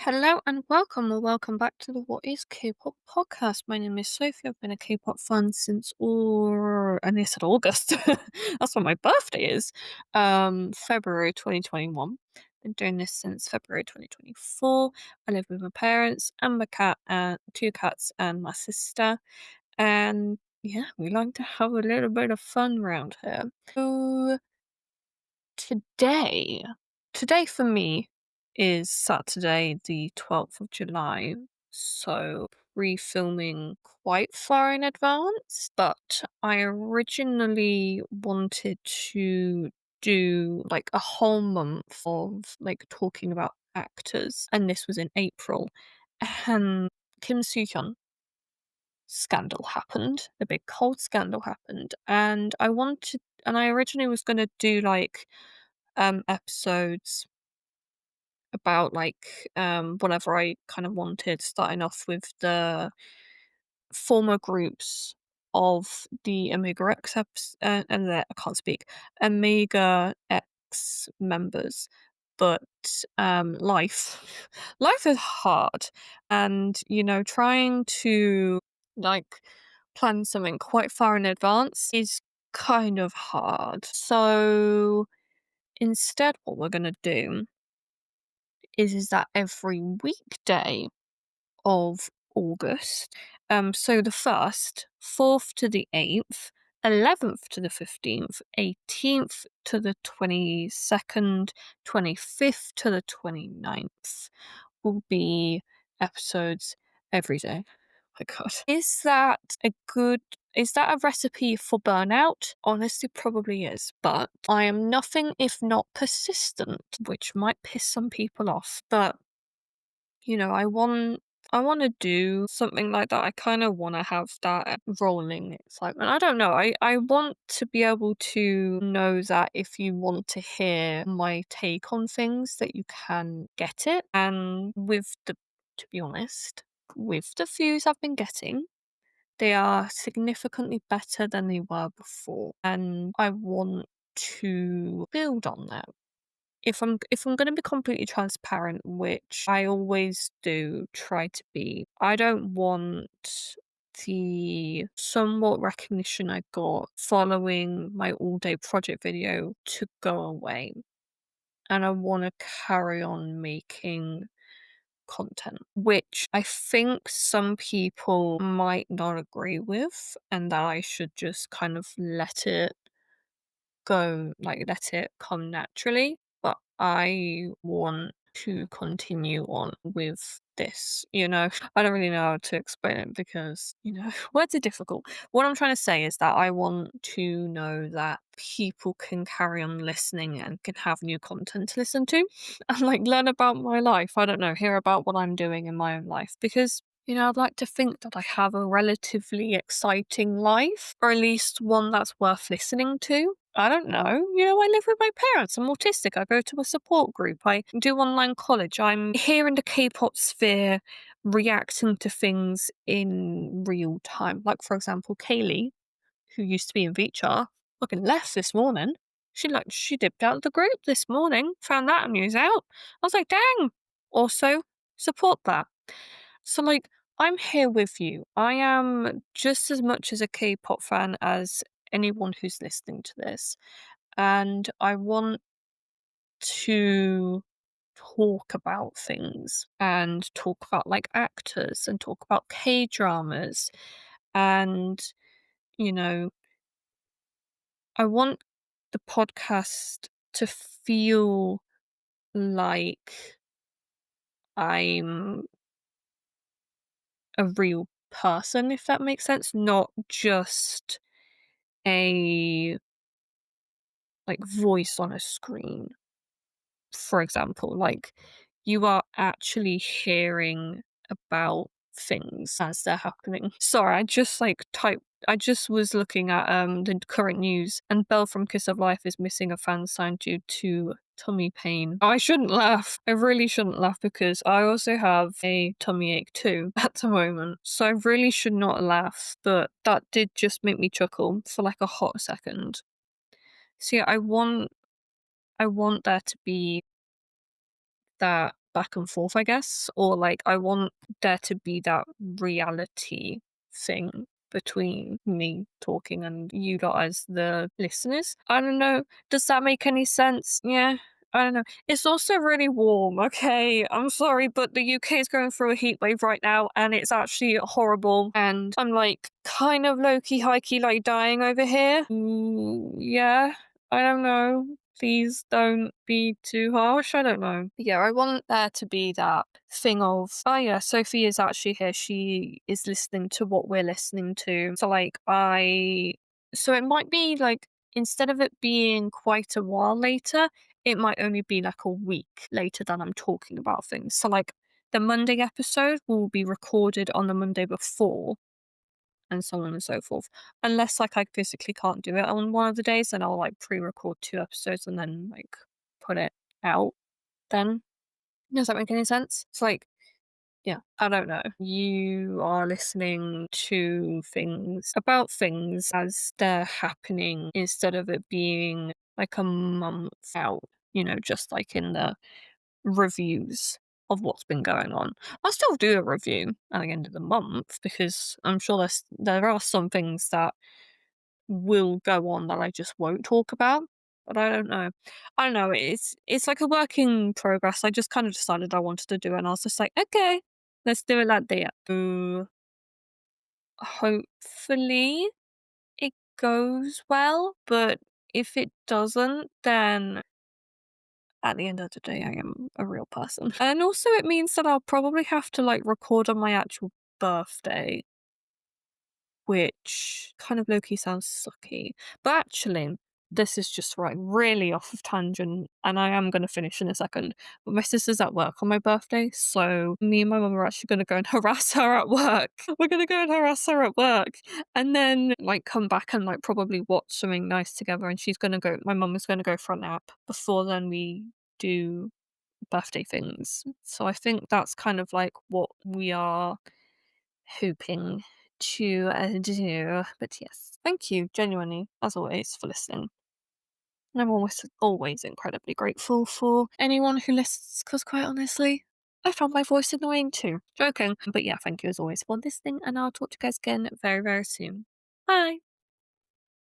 Hello and welcome, or welcome back to the What is K-pop podcast. My name is Sophie. I've been a K-pop fan since and I said August. That's when my birthday is. February 2021. Been doing this since February 2024. I live with my parents and my cat and two cats and my sister. And yeah, we like to have a little bit of fun around here. So Today today for me is Saturday the 12th of July, so pre-filming quite far in advance, but I originally wanted to do like a whole month of like talking about actors, and this was in April, and Kim Soo-hyun scandal happened, the big cold scandal happened, and I originally was gonna do like episodes about like whatever I kind of wanted, starting off with the former groups of the Omega X and the I can't speak Omega X members. But life life is hard, and trying to like plan something quite far in advance is kind of hard. So instead, what we're gonna do is that every weekday of August, so the 1st, 4th to the 8th, 11th to the 15th, 18th to the 22nd, 25th to the 29th will be episodes every day. My God. Is that a recipe for burnout? Honestly, probably is. But I am nothing if not persistent, which might piss some people off. But I want to do something like that. I kind of want to have that rolling excitement. I don't know. I want to be able to know that if you want to hear my take on things, that you can get it. And to be honest, with the views I've been getting, they are significantly better than they were before. And I want to build on that. If I'm going to be completely transparent, which I always do try to be, I don't want the somewhat recognition I got following my all day project video to go away. And I want to carry on making content, which I think some people might not agree with, and that I should just kind of let it come naturally. But I want to continue on with this, I don't really know how to explain it because, words are difficult. What I'm trying to say is that I want to know that people can carry on listening and can have new content to listen to and like learn about my life. I don't know, hear about what I'm doing in my own life because I'd like to think that I have a relatively exciting life, or at least one that's worth listening to. I don't know. I live with my parents. I'm autistic. I go to a support group. I do online college. I'm here in the K-pop sphere reacting to things in real time. Like, for example, Kaylee, who used to be in VCHAR, fucking left this morning. She dipped out of the group this morning. Found that news out. I was like, dang. Also, support that. So, like, I'm here with you. I am just as much as a K-pop fan as anyone who's listening to this. And I want to talk about things and talk about like actors and talk about K-dramas. And, you know, I want the podcast to feel like I'm a real person, if that makes sense, not just a like voice on a screen. For example, like you are actually hearing about things as they're happening. Sorry, I just was looking at the current news, and Belle from Kiss of Life is missing a fan sign due to tummy pain. I shouldn't laugh. I really shouldn't laugh because I also have a tummy ache too at the moment. So I really should not laugh, but that did just make me chuckle for like a hot second. So yeah, I want there to be that back and forth, I guess, or like I want there to be that reality thing between me talking and you lot as the listeners. I don't know. Does that make any sense? Yeah. I don't know. It's also really warm, okay? I'm sorry, but the UK is going through a heat wave right now and it's actually horrible. And I'm like kind of low key, high key, like dying over here. Yeah. I don't know. Please don't be too harsh. I don't know. But yeah, I want there to be that thing of, oh yeah, Sophie is actually here. She is listening to what we're listening to. So it might be like, instead of it being quite a while later, it might only be like a week later that I'm talking about things. So like the Monday episode will be recorded on the Monday before and so on and so forth. Unless like I physically can't do it on one of the days, then I'll like pre-record 2 episodes and then like put it out then. Does that make any sense? It's like, yeah, I don't know. You are listening to things about things as they're happening instead of it being like a month out, just like in the reviews of what's been going on. I'll still do a review at the end of the month because I'm sure there are some things that will go on that I just won't talk about. But I don't know. I don't know. It's like a work in progress. I just kind of decided I wanted to do it, and I was just like, okay, let's do it like that. So hopefully it goes well, but if it doesn't, then at the end of the day, I am a real person. And also, it means that I'll probably have to like record on my actual birthday, which kind of low key sounds sucky. But actually, this is just right, really off of tangent, and I am going to finish in a second. But my sister's at work on my birthday, so me and my mum are actually going to go and harass her at work. We're going to go and harass her at work, and then like come back and like probably watch something nice together. And my mum is going to go for a nap before then we do birthday things. So I think that's kind of like what we are hoping to do. But yes, thank you genuinely, as always, for listening. And I'm always incredibly grateful for anyone who listens, because quite honestly, I found my voice annoying too. Joking. But yeah, thank you as always for listening, and I'll talk to you guys again very, very soon. Bye.